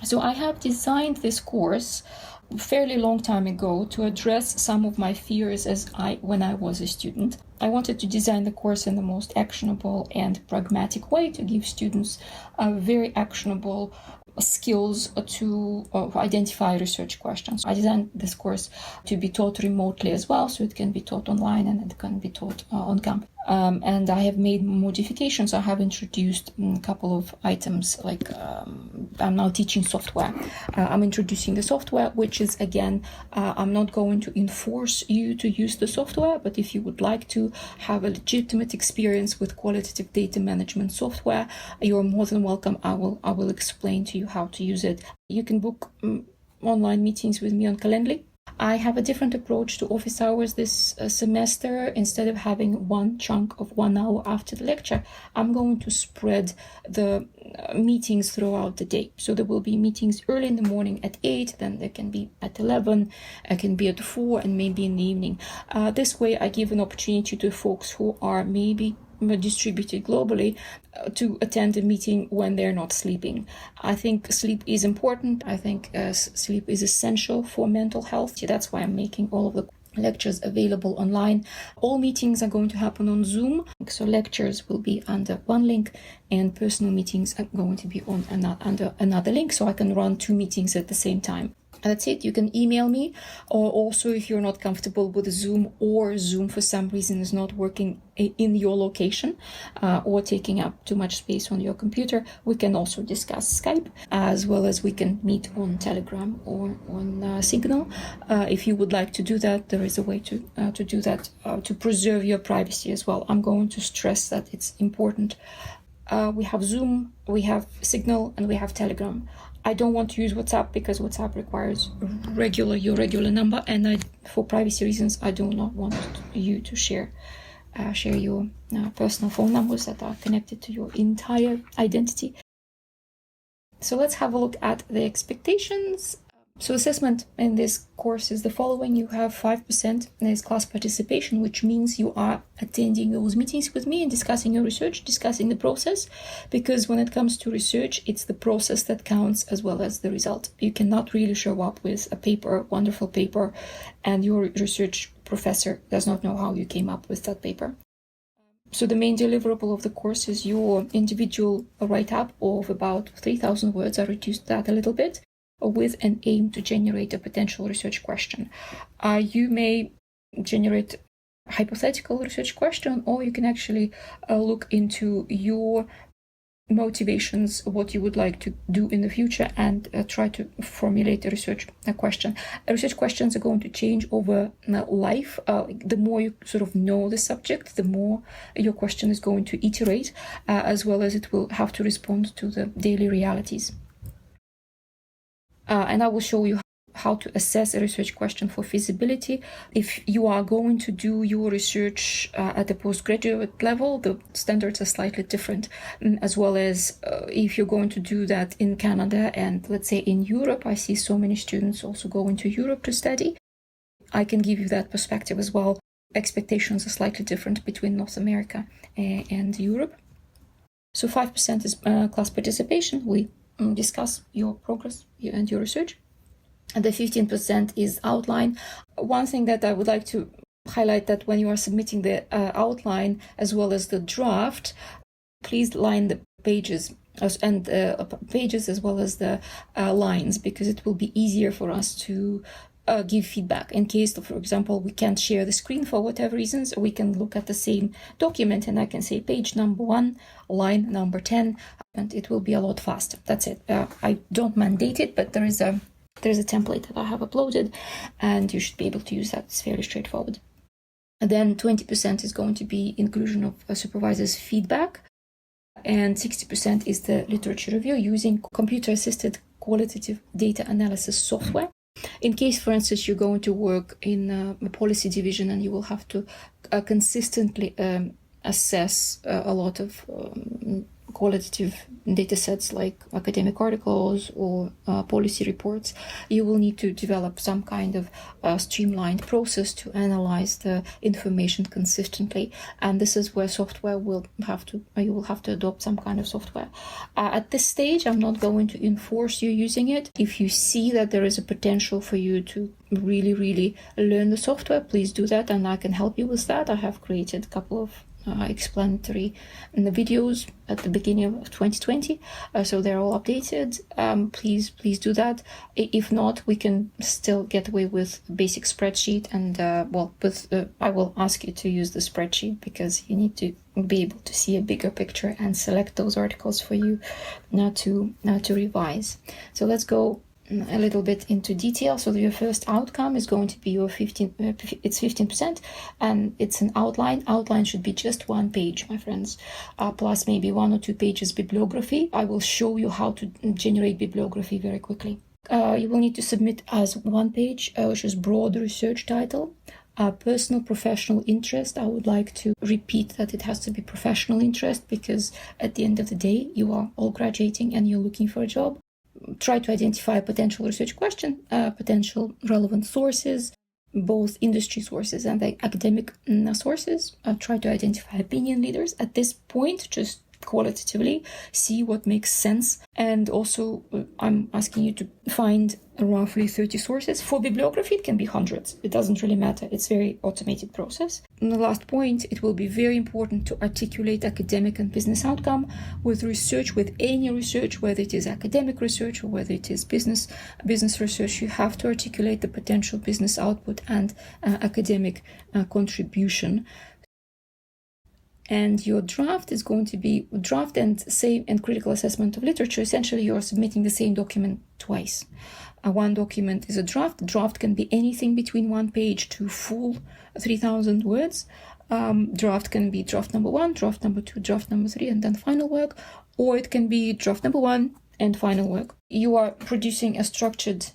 So I have designed this course a fairly long time ago to address some of my fears when I was a student. I wanted to design the course in the most actionable and pragmatic way to give students very actionable skills to identify research questions. I designed this course to be taught remotely as well, so it can be taught online and it can be taught on campus. And I have made modifications. I have introduced a couple of items, like I'm now teaching software. I'm introducing the software, which is, again, I'm not going to enforce you to use the software, but if you would like to have a legitimate experience with qualitative data management software, you're more than welcome. I will explain to you how to use it. You can book online meetings with me on Calendly. I have a different approach to office hours this semester. Instead of having one chunk of 1 hour after the lecture, I'm going to spread the meetings throughout the day. So there will be meetings early in the morning at 8, then there can be at 11, it can be at 4, and maybe in the evening. This way I give an opportunity to folks who are maybe distributed globally to attend a meeting when they're not sleeping. I think sleep is important. I think sleep is essential for mental health. That's why I'm making all of the lectures available online. All meetings are going to happen on Zoom, so lectures will be under one link and personal meetings are going to be on under another link, so I can run 2 meetings at the same time. That's it. You can email me, or also if you're not comfortable with Zoom, or Zoom for some reason is not working in your location or taking up too much space on your computer, we can also discuss Skype, as well as we can meet on Telegram or on Signal. If you would like to do that, there is a way to do that to preserve your privacy as well. I'm going to stress that it's important. We have Zoom, we have Signal, and we have Telegram. I don't want to use WhatsApp because WhatsApp requires your regular number, and for privacy reasons, I do not want you to share your personal phone numbers that are connected to your entire identity. So let's have a look at the expectations. So assessment in this course is the following. You have 5% as class participation, which means you are attending those meetings with me and discussing your research, discussing the process, because when it comes to research, it's the process that counts as well as the result. You cannot really show up with a paper, wonderful paper, and your research professor does not know how you came up with that paper. So the main deliverable of the course is your individual write-up of about 3,000 words. I reduced that a little bit, with an aim to generate a potential research question. You may generate a hypothetical research question, or you can actually look into your motivations, what you would like to do in the future, and try to formulate a research question. Research questions are going to change over life. The more you sort of know the subject, the more your question is going to iterate, as well as it will have to respond to the daily realities. And I will show you how to assess a research question for feasibility. If you are going to do your research at the postgraduate level, the standards are slightly different, as well as if you're going to do that in Canada and let's say in Europe. I see so many students also going to Europe to study. I can give you that perspective as well. Expectations are slightly different between North America and Europe. So 5% is class participation. We discuss your progress and your research. And the 15% is outline. One thing that I would like to highlight, that when you are submitting the outline as well as the draft, please line the pages and pages as well as the lines, because it will be easier for us to give feedback. In case, for example, we can't share the screen for whatever reasons, we can look at the same document and I can say page number 1, line number 10, and it will be a lot faster. That's it. I don't mandate it, but there's a template that I have uploaded, and you should be able to use that. It's fairly straightforward. And then 20% is going to be inclusion of a supervisor's feedback, and 60% is the literature review using computer-assisted qualitative data analysis software. In case, for instance, you're going to work in a policy division and you will have to consistently assess a lot of qualitative data sets like academic articles or policy reports, you will need to develop some kind of streamlined process to analyze the information consistently. And this is where you will have to adopt some kind of software. At this stage, I'm not going to enforce you using it. If you see that there is a potential for you to really learn the software, please do that, and I can help you with that. I have created a couple of explanatory videos at the beginning of 2020, so they're all updated. Please do that. If not, we can still get away with basic spreadsheet, and I will ask you to use the spreadsheet because you need to be able to see a bigger picture and select those articles for you now to revise. So let's go a little bit into detail. So your first outcome is going to be your 15%, and it's an outline. Outline should be just 1 page, my friends, plus maybe 1 or 2 pages bibliography. I will show you how to generate bibliography very quickly. You will need to submit as 1 page, which is broad research title. Personal professional interest. I would like to repeat that it has to be professional interest, because at the end of the day, you are all graduating and you're looking for a job. Try to identify a potential research question, potential relevant sources, both industry sources and the academic sources. Try to identify opinion leaders. At this point, just qualitatively see what makes sense. And also, I'm asking you to find roughly 30 sources. For bibliography, it can be hundreds. It doesn't really matter. It's a very automated process. And the last point, it will be very important to articulate academic and business outcome with research, with any research, whether it is academic research or whether it is business research. You have to articulate the potential business output and academic contribution. And your draft is going to be draft and critical assessment of literature. Essentially, you're submitting the same document twice. One document is a draft. Draft can be anything between 1 page to full 3,000 words. Draft can be draft number 1, draft number 2, draft number 3, and then final work. Or it can be draft number 1 and final work. You are producing a structured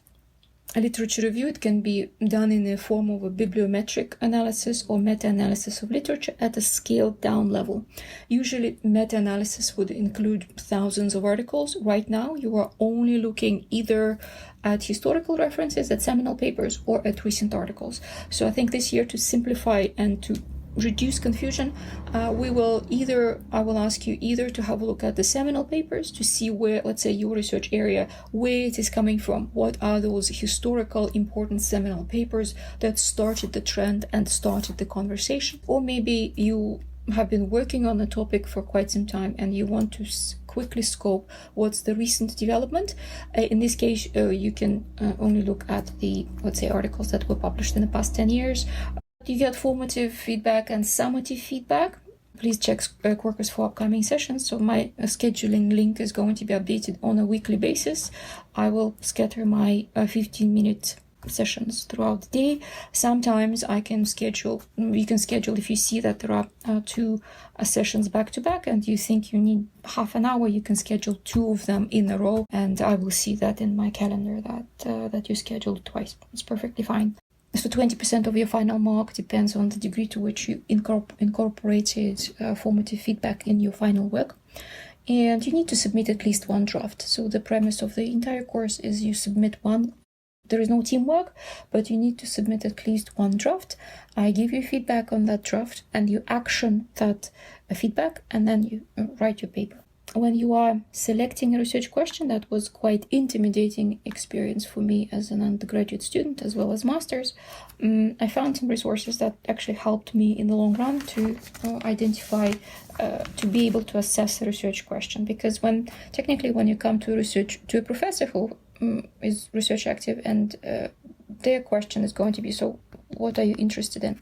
literature review. It can be done in the form of a bibliometric analysis or meta-analysis of literature at a scaled down level. Usually meta-analysis would include thousands of articles. Right now you are only looking either at historical references, at seminal papers, or at recent articles. So I think this year, to simplify and to reduce confusion, I will ask you either to have a look at the seminal papers to see where, let's say, your research area, where it is coming from. What are those historical important seminal papers that started the trend and started the conversation? Or maybe you have been working on a topic for quite some time and you want to quickly scope what's the recent development. In this case, you can only look at the, let's say, articles that were published in the past 10 years. You get formative feedback and summative feedback. Please check Quarkus for upcoming sessions. So my scheduling link is going to be updated on a weekly basis. I will scatter my 15-minute sessions throughout the day. Sometimes we can schedule if you see that there are 2 sessions back to back and you think you need half an hour, you can schedule 2 of them in a row, and I will see that in my calendar that you scheduled twice. It's perfectly fine. So 20% of your final mark depends on the degree to which you incorporated formative feedback in your final work. And you need to submit at least 1 draft. So the premise of the entire course is you submit 1. There is no teamwork, but you need to submit at least 1 draft. I give you feedback on that draft and you action that feedback, and then you write your paper. When you are selecting a research question, that was quite intimidating experience for me as an undergraduate student as well as master's. I found some resources that actually helped me in the long run to identify, to be able to assess a research question. Because when you come to a professor who is research active, and their question is going to be, so what are you interested in?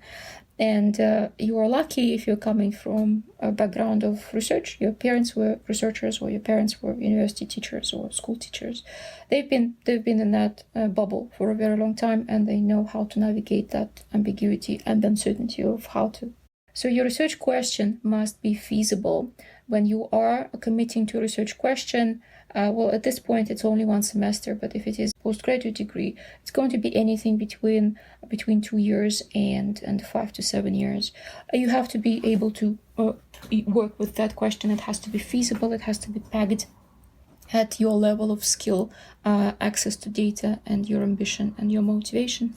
And you are lucky if you're coming from a background of research. Your parents were researchers, or your parents were university teachers or school teachers. They've been in that bubble for a very long time, and they know how to navigate that ambiguity and uncertainty of how to. So your research question must be feasible. When you are committing to a research question, at this point it's only 1 semester, but if it is postgraduate degree, it's going to be anything between 2 years and 5 to 7 years. You have to be able to work with that question. It has to be feasible. It has to be pegged at your level of skill, access to data, and your ambition and your motivation.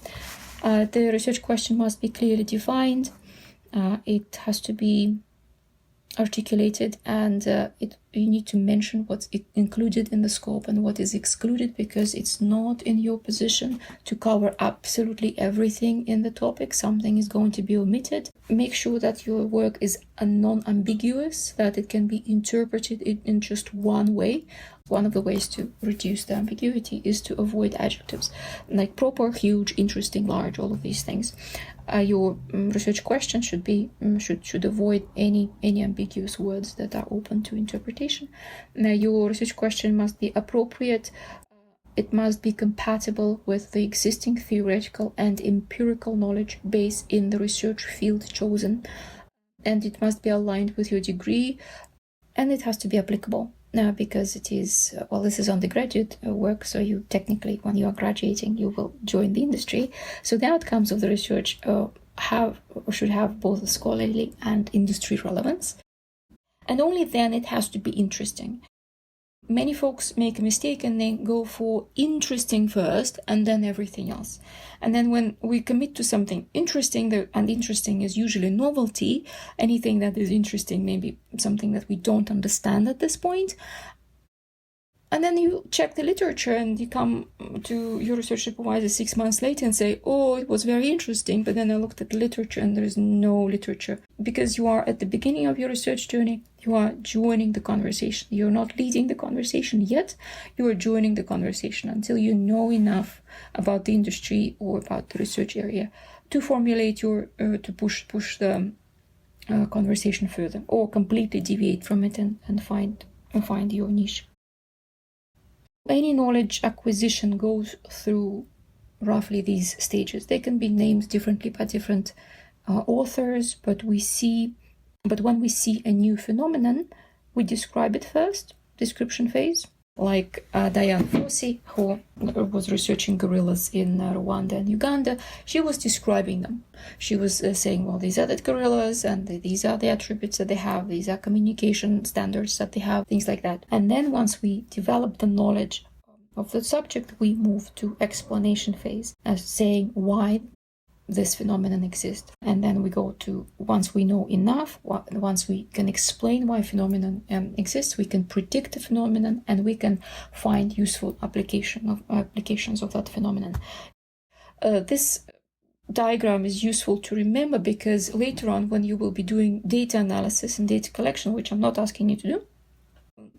The research question must be clearly defined. It has to be articulated, and you need to mention what's included in the scope and what is excluded, because it's not in your position to cover absolutely everything in the topic. Something is going to be omitted. Make sure that your work is non-ambiguous, that it can be interpreted in just one way. One of the ways to reduce the ambiguity is to avoid adjectives like proper, huge, interesting, large, all of these things. Your research question should avoid any ambiguous words that are open to interpretation. Your research question must be appropriate. It must be compatible with the existing theoretical and empirical knowledge base in the research field chosen, and it must be aligned with your degree, and it has to be applicable. Because it is, this is undergraduate work, so you technically, when you are graduating, you will join the industry. So the outcomes of the research should have both scholarly and industry relevance. And only then it has to be interesting. Many folks make a mistake and they go for interesting first and then everything else. And then when we commit to something interesting, and interesting is usually novelty, anything that is interesting may be something that we don't understand at this point. And then you check the literature and you come to your research supervisor 6 months later and say, oh, it was very interesting, but then I looked at the literature and there is no literature. Because you are at the beginning of your research journey, you are joining the conversation. You're not leading the conversation yet, you are joining the conversation until you know enough about the industry or about the research area to formulate to push the conversation further, or completely deviate from it and find your niche. Any knowledge acquisition goes through roughly these stages. They can be named differently by different authors, but when we see a new phenomenon, we describe it first, description phase. Like Diane Fossey, who was researching gorillas in Rwanda and Uganda, she was describing them. She was saying, well, these are the gorillas, and these are the attributes that they have, these are communication standards that they have, things like that. And then once we develop the knowledge of the subject, we move to explanation phase, as saying why this phenomenon exists. And then we go to, once we know enough, once we can explain why phenomenon exists, we can predict the phenomenon, and we can find useful applications of that phenomenon. This diagram is useful to remember because later on, when you will be doing data analysis and data collection, which I'm not asking you to do,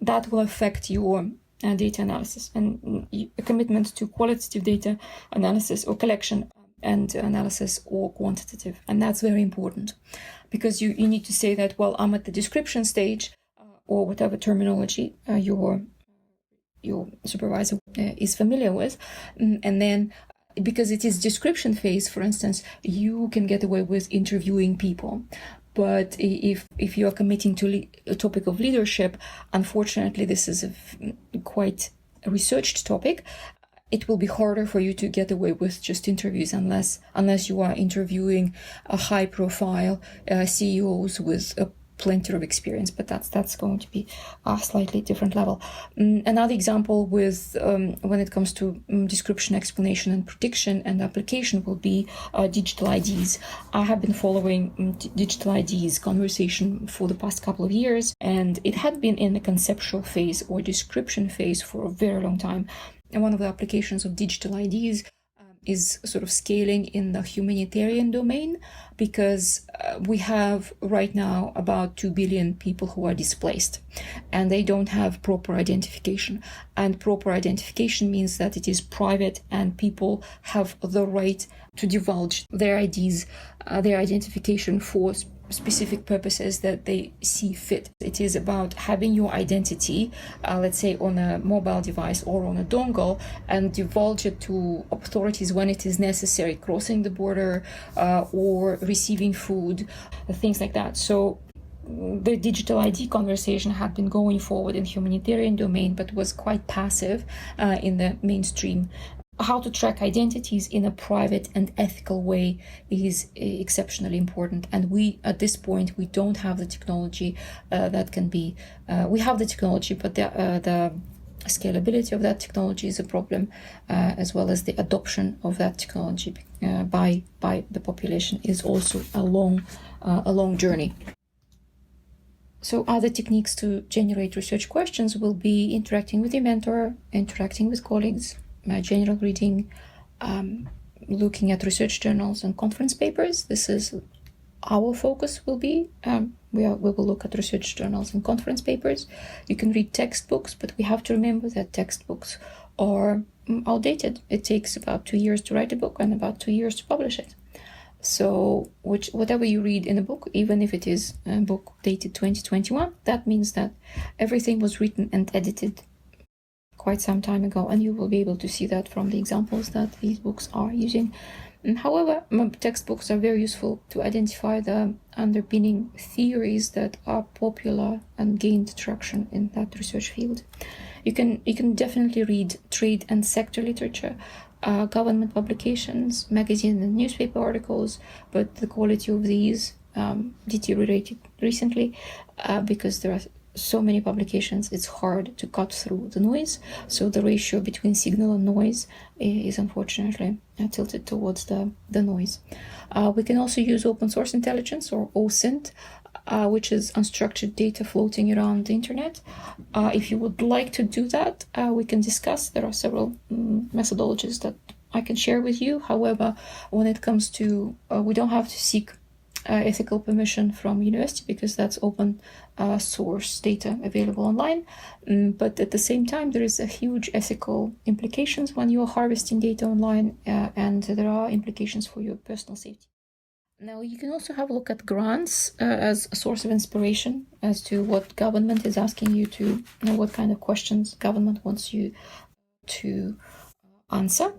that will affect your data analysis and a commitment to qualitative data analysis or collection and analysis, or quantitative. And that's very important because you need to say that, well, I'm at the description stage, or whatever terminology your supervisor is familiar with. And then because it is description phase, for instance, you can get away with interviewing people. But if you are committing to a topic of leadership, unfortunately, this is quite a researched topic. It will be harder for you to get away with just interviews unless you are interviewing a high-profile CEOs with plenty of experience. But that's going to be a slightly different level. Another example with when it comes to description, explanation, and prediction and application will be digital IDs. I have been following digital IDs conversation for the past couple of years, and it had been in the conceptual phase or description phase for a very long time. And one of the applications of digital IDs is sort of scaling in the humanitarian domain, because we have right now about 2 billion people who are displaced and they don't have proper identification. And proper identification means that it is private and people have the right to divulge their IDs, their identification for specific purposes that they see fit. It is about having your identity, let's say on a mobile device or on a dongle, and divulge it to authorities when it is necessary, crossing the border or receiving food, things like that. So the digital ID conversation had been going forward in humanitarian domain, but was quite passive in the mainstream. How to track identities in a private and ethical way is exceptionally important. And we, at this point, we don't have the technology that can be, we have the technology, but the scalability of that technology is a problem, as well as the adoption of that technology by the population is also a long journey. So other techniques to generate research questions will be interacting with your mentor, interacting with colleagues, general reading, looking at research journals and conference papers. This is our focus will be. We will look at research journals and conference papers. You can read textbooks, but we have to remember that textbooks are outdated. It takes about 2 years to write a book and about 2 years to publish it. So whatever you read in a book, even if it is a book dated 2021, that means that everything was written and edited quite some time ago, and you will be able to see that from the examples that these books are using. However, textbooks are very useful to identify the underpinning theories that are popular and gained traction in that research field. You can definitely read trade and sector literature, government publications, magazine and newspaper articles, but the quality of these deteriorated recently because there are so many publications. It's hard to cut through the noise, so the ratio between signal and noise is unfortunately tilted towards the noise. We can also use open source intelligence, or OSINT, which is unstructured data floating around the internet. If you would like to do that, we can discuss. There are several methodologies that I can share with you. However, when it comes to, we don't have to seek ethical permission from university because that's open source data available online. But at the same time, there is a huge ethical implications when you are harvesting data online, and there are implications for your personal safety. Now, you can also have a look at grants as a source of inspiration as to what government is asking you to, what kind of questions government wants you to answer.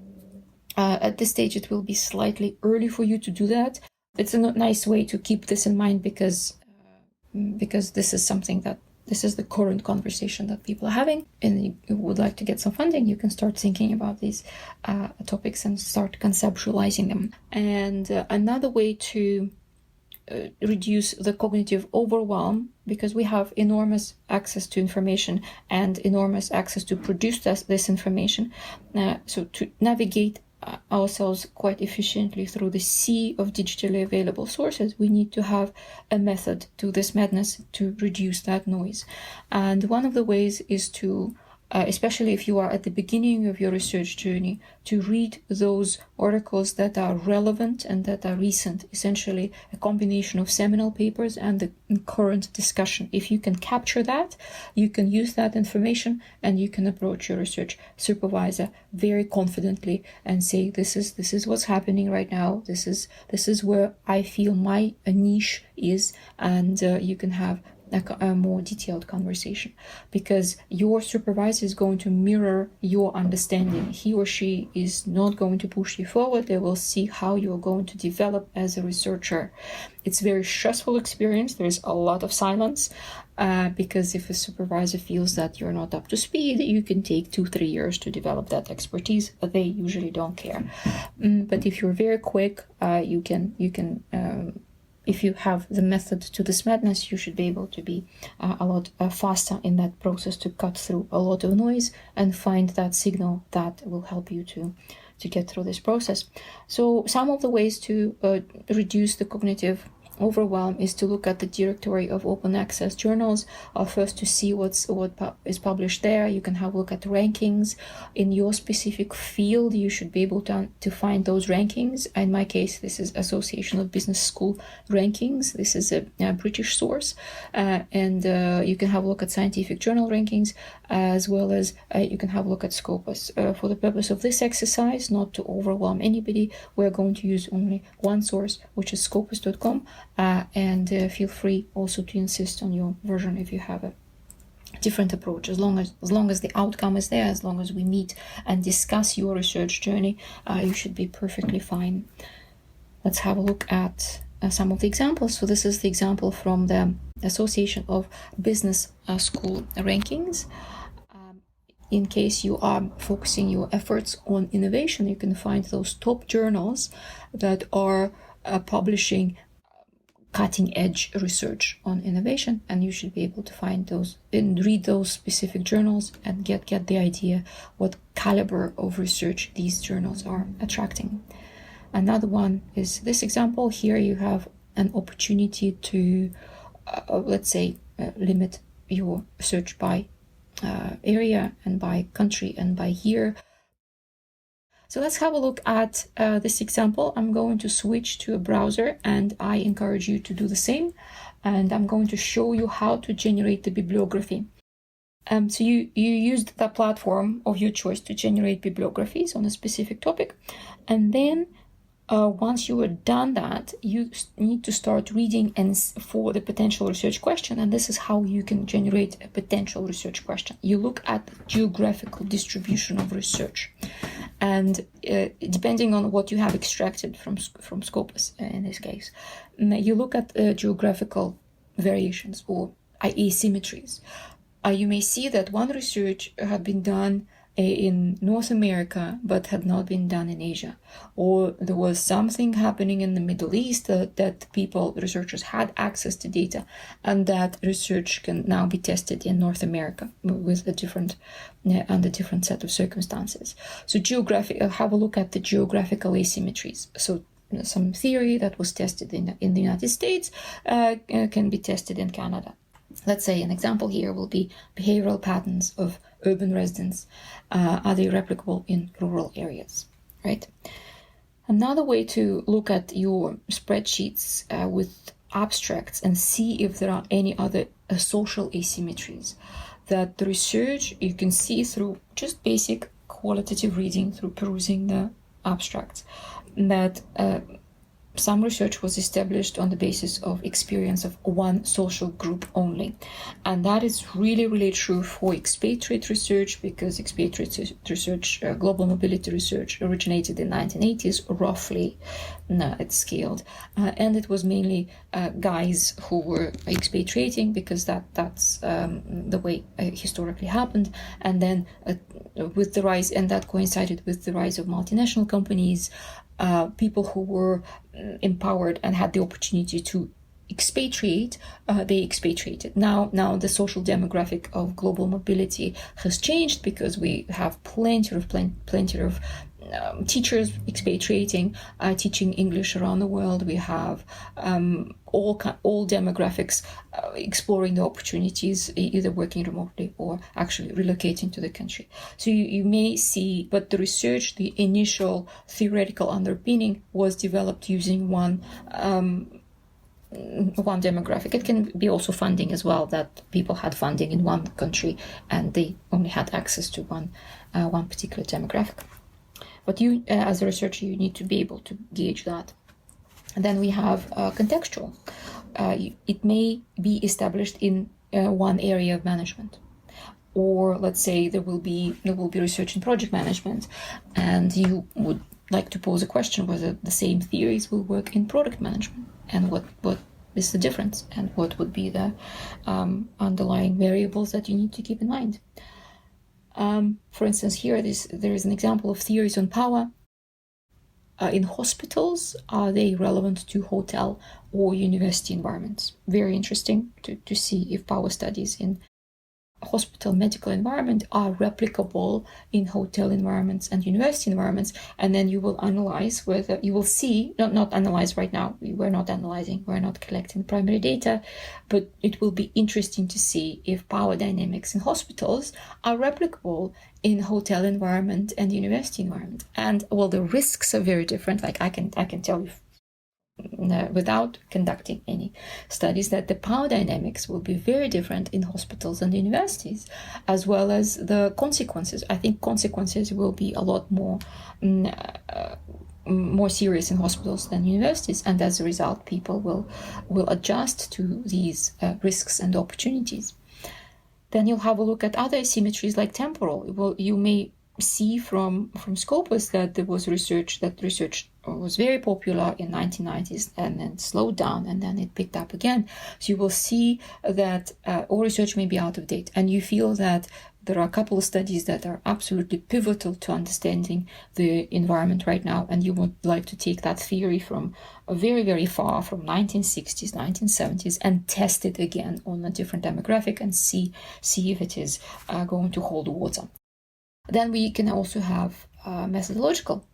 At this stage, it will be slightly early for you to do that. It's a nice way to keep this in mind because this is something that, this is the current conversation that people are having, and you would like to get some funding, you can start thinking about these topics and start conceptualizing them. And another way to reduce the cognitive overwhelm, because we have enormous access to information and enormous access to produce this information, so to navigate ourselves quite efficiently through the sea of digitally available sources, we need to have a method to this madness to reduce that noise. And one of the ways is to, especially if you are at the beginning of your research journey, to read those articles that are relevant and that are recent, essentially a combination of seminal papers and the current discussion. If you can capture that, you can use that information and you can approach your research supervisor very confidently and say, this is what's happening right now, this is where I feel my niche is, and you can have a more detailed conversation, because your supervisor is going to mirror your understanding. He or she is not going to push you forward. They will see how you're going to develop as a researcher. It's a very stressful experience. There's a lot of silence, because if a supervisor feels that you're not up to speed, you can take 2-3 years to develop that expertise. They usually don't care. But if you're very quick, you can if you have the method to this madness, you should be able to be a lot faster in that process, to cut through a lot of noise and find that signal that will help you to get through this process. So some of the ways to reduce the cognitive overwhelm is to look at the directory of open access journals, first to see what is published there. You can have a look at rankings in your specific field. You should be able to find those rankings. In my case, this is Association of Business School rankings. This is a British source, and you can have a look at scientific journal rankings, as well as you can have a look at Scopus. For the purpose of this exercise, not to overwhelm anybody, we're going to use only one source, which is scopus.com. And feel free also to insist on your version if you have a different approach. As long as the outcome is there, as long as we meet and discuss your research journey, you should be perfectly fine. Let's have a look at some of the examples. So this is the example from the Association of Business School rankings. In case you are focusing your efforts on innovation, you can find those top journals that are publishing cutting-edge research on innovation, and you should be able to find those and read those specific journals and get the idea what caliber of research these journals are attracting. Another one is this example. Here you have an opportunity to, let's say, limit your search by area and by country and by year. So let's have a look at this example. I'm going to switch to a browser, and I encourage you to do the same. And I'm going to show you how to generate the bibliography. So you used the platform of your choice to generate bibliographies on a specific topic. And then once you are done that, you need to start reading and for the potential research question. And this is how you can generate a potential research question. You look at the geographical distribution of research. And depending on what you have extracted from Scopus in this case, you look at geographical variations or asymmetries. You may see that one research had been done in North America but had not been done in Asia, or there was something happening in the Middle East that researchers had access to data, and that research can now be tested in North America with under different set of circumstances. So have a look at the geographical asymmetries. So some theory that was tested in the United States can be tested in Canada. Let's say an example here will be behavioral patterns of urban residents. Are they replicable in rural areas, right? Another way to look at your spreadsheets with abstracts and see if there are any other social asymmetries that the research you can see through just basic qualitative reading, through perusing the abstracts, that some research was established on the basis of experience of one social group only. And that is really, really true for expatriate research, because expatriate research, global mobility research, originated in the 1980s, roughly it's scaled. And it was mainly guys who were expatriating, because that's the way historically happened. And then with the rise, and that coincided with the rise of multinational companies, people who were empowered and had the opportunity to expatriate, they expatriated. Now the social demographic of global mobility has changed, because we have plenty of teachers expatriating, teaching English around the world. We have all demographics exploring the opportunities, either working remotely or actually relocating to the country. So you may see, but the research, the initial theoretical underpinning was developed using one demographic. It can be also funding as well, that people had funding in one country and they only had access to one particular demographic. But you, as a researcher, you need to be able to gauge that. And then we have contextual. It may be established in one area of management, or let's say there will be research in project management, and you would like to pose a question whether the same theories will work in product management, and what is the difference, and what would be the underlying variables that you need to keep in mind. For instance, here there is an example of theories on power. In hospitals, are they relevant to hotel or university environments? Very interesting to see if power studies in hospital medical environment are replicable in hotel environments and university environments. And then you will analyze whether you will see, not analyze right now, we're not analyzing, we're not collecting primary data, but it will be interesting to see if power dynamics in hospitals are replicable in hotel environment and university environment. And well, the risks are very different. Like I can tell you without conducting any studies that the power dynamics will be very different in hospitals and universities, as well as the consequences. I think consequences will be a lot more serious in hospitals than universities, and as a result people will adjust to these risks and opportunities. Then you'll have a look at other asymmetries like temporal. You may see from Scopus that there was research was very popular in 1990s and then slowed down, and then it picked up again. So you will see that all research may be out of date, and you feel that There are a couple of studies that are absolutely pivotal to understanding the environment right now, and you would like to take that theory from very, very far, from 1960s, 1970s, and test it again on a different demographic and see if it is going to hold water. Then we can also have methodological,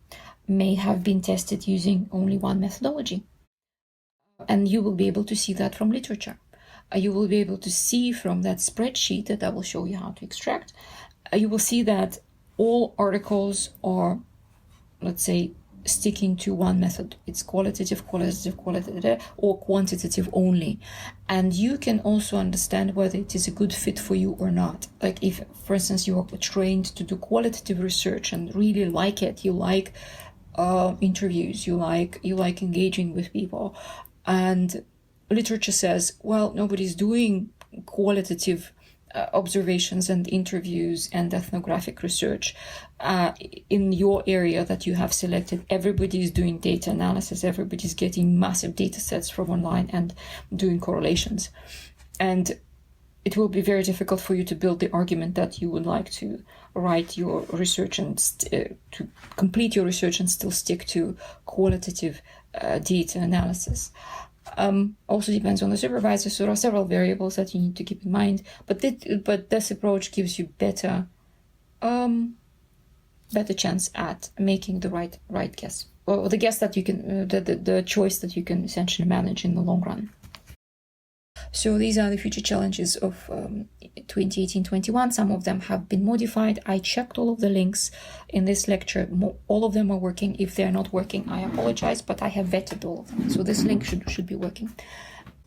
may have been tested using only one methodology. And you will be able to see that from literature. You will be able to see from that spreadsheet that I will show you how to extract. You will see that all articles are, let's say, sticking to one method. It's qualitative, or quantitative only. And you can also understand whether it is a good fit for you or not. Like if, for instance, you are trained to do qualitative research and really like it, you like interviews, you like engaging with people, and literature says, well, nobody's doing qualitative observations and interviews and ethnographic research in your area that you have selected. Everybody is doing data analysis. Everybody's getting massive data sets from online and doing correlations. And it will be very difficult for you to build the argument that you would like to write your research and to complete your research and still stick to qualitative data analysis. Also depends on the supervisor, so there are several variables that you need to keep in mind. But this approach gives you better chance at making the right guess, or the guess that you can, the choice that you can essentially manage in the long run. So these are the future challenges of 2018-21. Some of them have been modified. I checked all of the links in this lecture. All of them are working. If they're not working, I apologize, but I have vetted all of them. So this link should be working.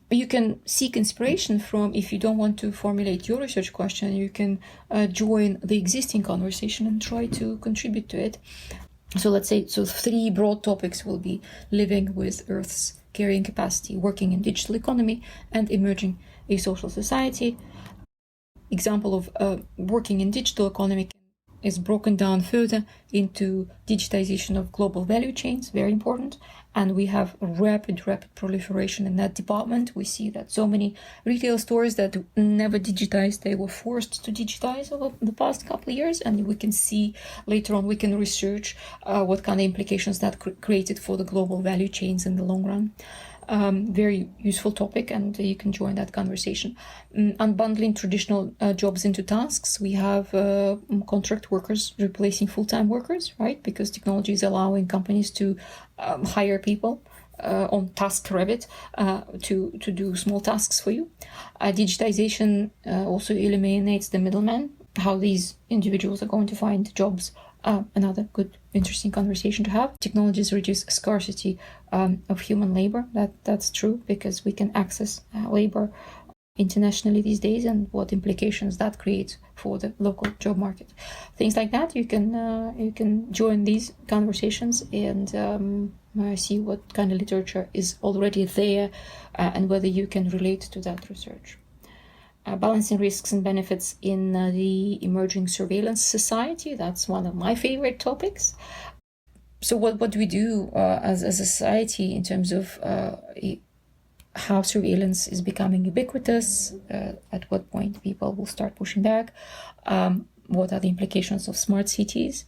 You can seek inspiration from, if you don't want to formulate your research question, you can join the existing conversation and try to contribute to it. So let's say, 3 broad topics will be living with Earth's carrying capacity, working in digital economy, and emerging a social society. Example of working in digital economy is broken down further into digitization of global value chains, very important. And we have rapid proliferation in that department. We see that so many retail stores that never digitized, they were forced to digitize over the past couple of years. And we can see later on, we can research what kind of implications that created for the global value chains in the long run. Very useful topic, and you can join that conversation. Unbundling traditional jobs into tasks. We have contract workers replacing full-time workers, right? Because technology is allowing companies to hire people on TaskRabbit to do small tasks for you. Digitization also eliminates the middleman. How these individuals are going to find jobs. Another good, interesting conversation to have. Technologies reduce scarcity of human labor. That's true, because we can access labor internationally these days, and what implications that creates for the local job market. Things like that. You can join these conversations and see what kind of literature is already there and whether you can relate to that research. Balancing risks and benefits in the emerging surveillance society. That's one of my favorite topics. So what do we do as a society in terms of how surveillance is becoming ubiquitous? At what point people will start pushing back? What are the implications of smart cities?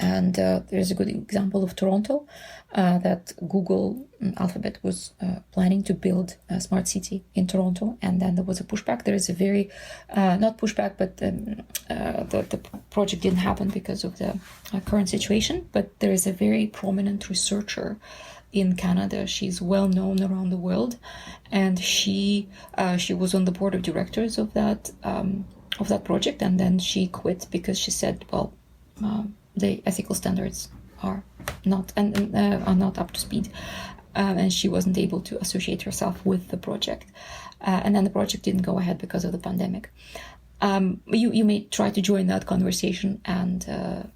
And there's a good example of Toronto that Google Alphabet was planning to build a smart city in Toronto, and then there was a pushback. There is a very, not pushback, but the project didn't happen because of the current situation. But there is a very prominent researcher in Canada. She's well known around the world, and she was on the board of directors of that project, and then she quit because she said, well, the ethical standards are not up to speed, and she wasn't able to associate herself with the project, and then the project didn't go ahead because of the pandemic. You may try to join that conversation and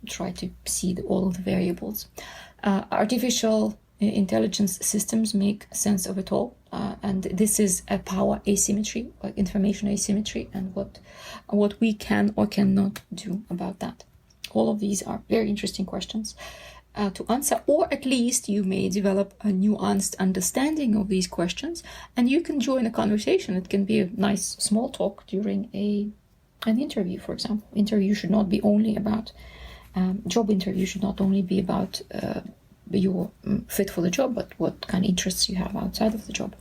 try to see all of the variables. Artificial intelligence systems make sense of it all, and this is a power asymmetry, information asymmetry, and what we can or cannot do about that. All of these are very interesting questions to answer, or at least you may develop a nuanced understanding of these questions, and you can join a conversation. It can be a nice small talk during a an interview, for example. Interview should not be only about job interview should not only be about you're fit for the job, but what kind of interests you have outside of the job.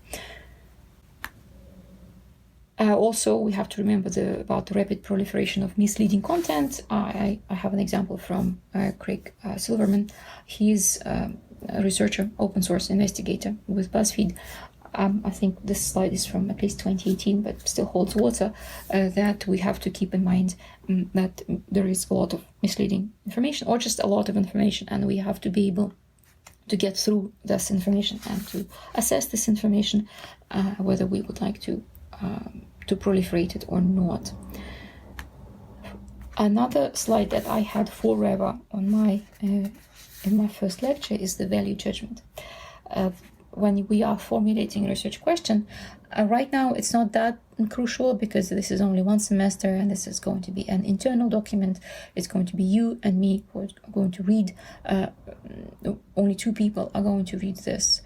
Also, we have to remember about the rapid proliferation of misleading content. I have an example from Craig Silverman. He's a researcher, open source investigator with BuzzFeed. I think this slide is from at least 2018, but still holds water, that we have to keep in mind that there is a lot of misleading information, or just a lot of information, and we have to be able to get through this information and to assess this information, whether we would like to proliferate it or not. Another slide that I had forever on my in my first lecture is the value judgment. When we are formulating a research question, right now it's not that crucial because this is only one semester and this is going to be an internal document. It's going to be you and me who are going to read. Only two people are going to read this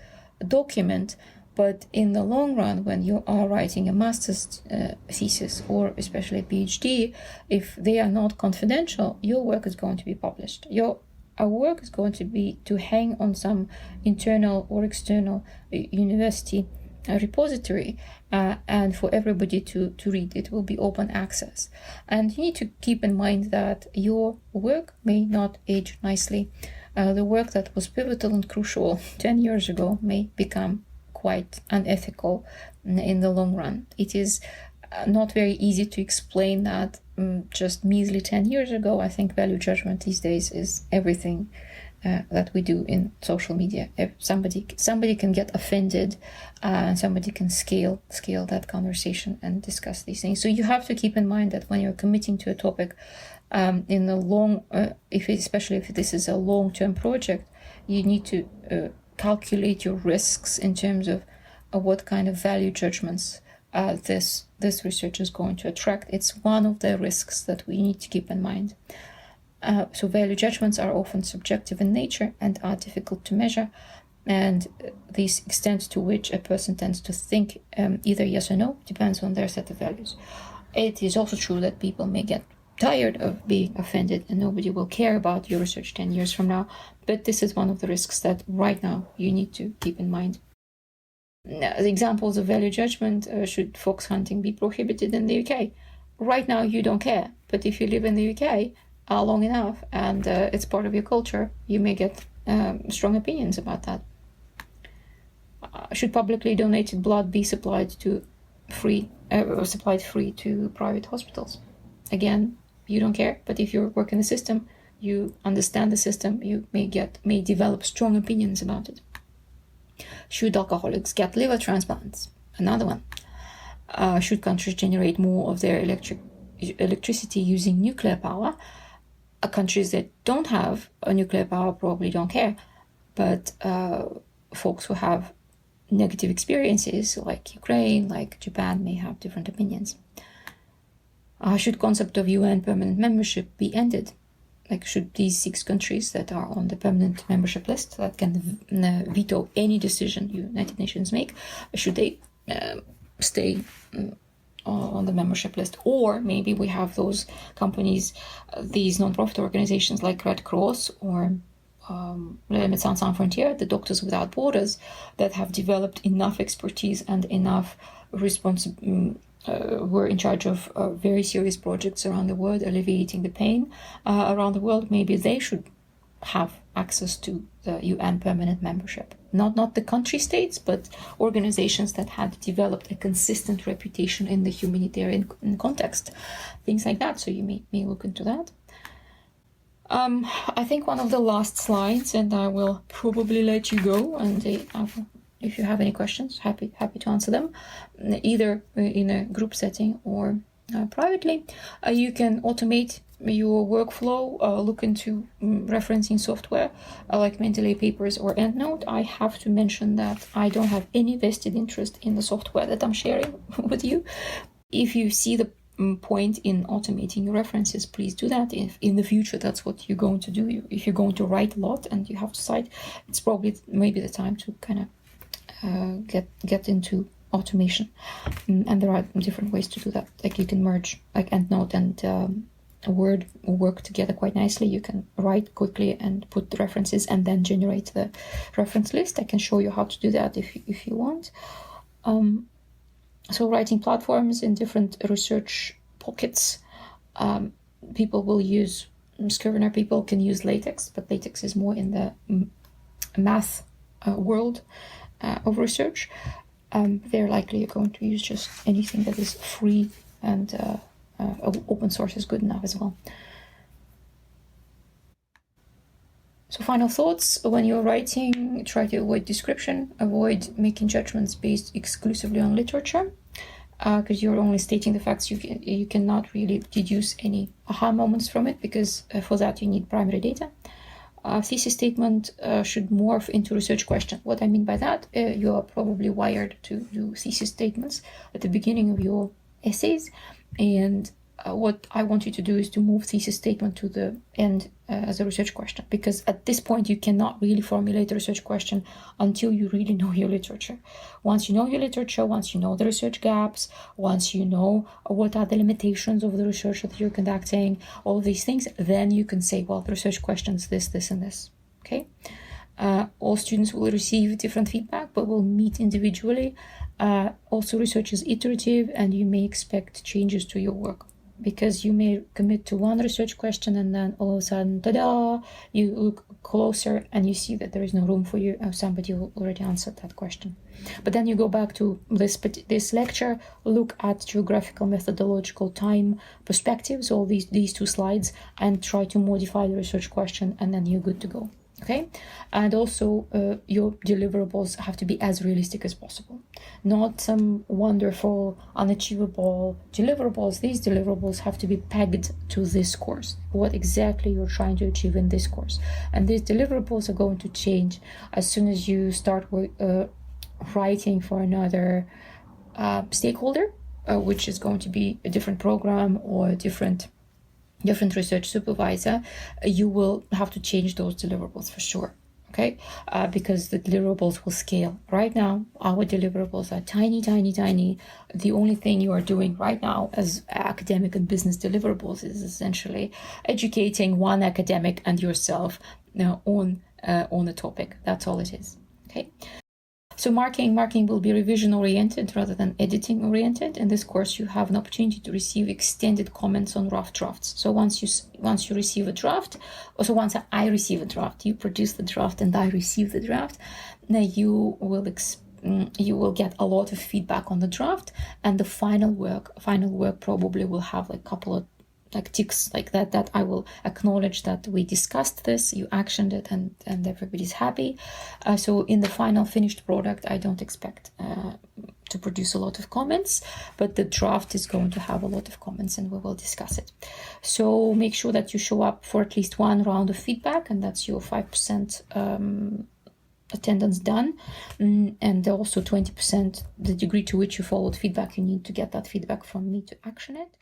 document. But in the long run, when you are writing a master's thesis or especially a PhD, if they are not confidential, your work is going to be published. Our work is going to be to hang on some internal or external university repository, and for everybody to read. It will be open access. And you need to keep in mind that your work may not age nicely. The work that was pivotal and crucial 10 years ago may become quite unethical in the long run. It is not very easy to explain that just measly 10 years ago. I think value judgment these days is everything that we do in social media. If somebody can get offended, and somebody can scale that conversation and discuss these things. So you have to keep in mind that when you're committing to a topic in the long, especially if this is a long-term project, you need to calculate your risks in terms of what kind of value judgments this research is going to attract. It's one of the risks that we need to keep in mind. So value judgments are often subjective in nature and are difficult to measure, and the extent to which a person tends to think either yes or no depends on their set of values. It is also true that people may get tired of being offended and nobody will care about your research 10 years from now, but this is one of the risks that right now you need to keep in mind. Now, the examples of value judgment, should fox hunting be prohibited in the UK? Right now you don't care, but if you live in the UK long enough and it's part of your culture, you may get strong opinions about that. Should publicly donated blood be supplied free to private hospitals? Again, you don't care, but if you work in the system, you understand the system, you may develop strong opinions about it. Should alcoholics get liver transplants? Another one. Should countries generate more of their electricity using nuclear power? Countries that don't have a nuclear power probably don't care, but folks who have negative experiences, like Ukraine, like Japan, may have different opinions. Should concept of UN permanent membership be ended? Like, should these 6 countries that are on the permanent membership list that can veto any decision United Nations make, should they stay on the membership list? Or maybe we have those companies, these non-profit organizations like Red Cross or Médecins Sans Frontières, the Doctors Without Borders, that have developed enough expertise and enough were in charge of very serious projects around the world, alleviating the pain around the world. Maybe they should have access to the UN permanent membership. Not the country states, but organizations that have developed a consistent reputation in the humanitarian context. Things like that. So you may look into that. I think one of the last slides, and I will probably let you go, and if you have any questions, happy to answer them, either in a group setting or privately. You can automate your workflow, look into referencing software like Mendeley Papers or EndNote. I have to mention that I don't have any vested interest in the software that I'm sharing with you. If you see the point in automating your references, please do that. If in the future that's what you're going to do, if you're going to write a lot and you have to cite, it's probably maybe the time to kind of get into automation. And there are different ways to do that. Like you can merge like EndNote and Word work together quite nicely. You can write quickly and put the references and then generate the reference list. I can show you how to do that if you want. So writing platforms in different research pockets. People will use Scrivener. People can use LaTeX, but LaTeX is more in the math world of research. They're likely going to use just anything that is free, and open source is good enough as well. So final thoughts: when you're writing, try to avoid description, avoid making judgments based exclusively on literature, because you're only stating the facts. You cannot really deduce any aha moments from it, because for that you need primary data. Thesis statement should morph into research question. What I mean by that, you are probably wired to do thesis statements at the beginning of your essays, and what I want you to do is to move thesis statement to the end as a research question, because at this point you cannot really formulate a research question until you really know your literature. Once you know your literature, once you know the research gaps, once you know what are the limitations of the research that you're conducting, all of these things, then you can say, well, the research questions this, this, and this. Okay. All students will receive different feedback, but will meet individually. Also, research is iterative, and you may expect changes to your work, because you may commit to one research question and then all of a sudden, ta-da, you look closer and you see that there is no room for you, somebody already answered that question. But then you go back to this lecture, look at geographical, methodological, time perspectives, all these two slides, and try to modify the research question, and then you're good to go. Okay, and also your deliverables have to be as realistic as possible, not some wonderful, unachievable deliverables. These deliverables have to be pegged to this course, what exactly you're trying to achieve in this course. And these deliverables are going to change as soon as you start writing for another stakeholder, which is going to be a different program or a different research supervisor. You will have to change those deliverables for sure, okay? Because the deliverables will scale. Right now, our deliverables are tiny, tiny, tiny. The only thing you are doing right now as academic and business deliverables is essentially educating one academic and yourself on a topic. That's all it is, okay? So marking will be revision oriented rather than editing oriented. In this course, you have an opportunity to receive extended comments on rough drafts. So once you receive a draft, also once I receive a draft, you produce the draft and I receive the draft, now you will get a lot of feedback on the draft, and the final work probably will have like a couple of ticks like that I will acknowledge that we discussed this, you actioned it, and everybody's happy. So in the final finished product, I don't expect to produce a lot of comments, but the draft is going to have a lot of comments and we will discuss it. So make sure that you show up for at least one round of feedback, and that's your 5% attendance done, and also 20% the degree to which you followed feedback. You need to get that feedback from me to action it.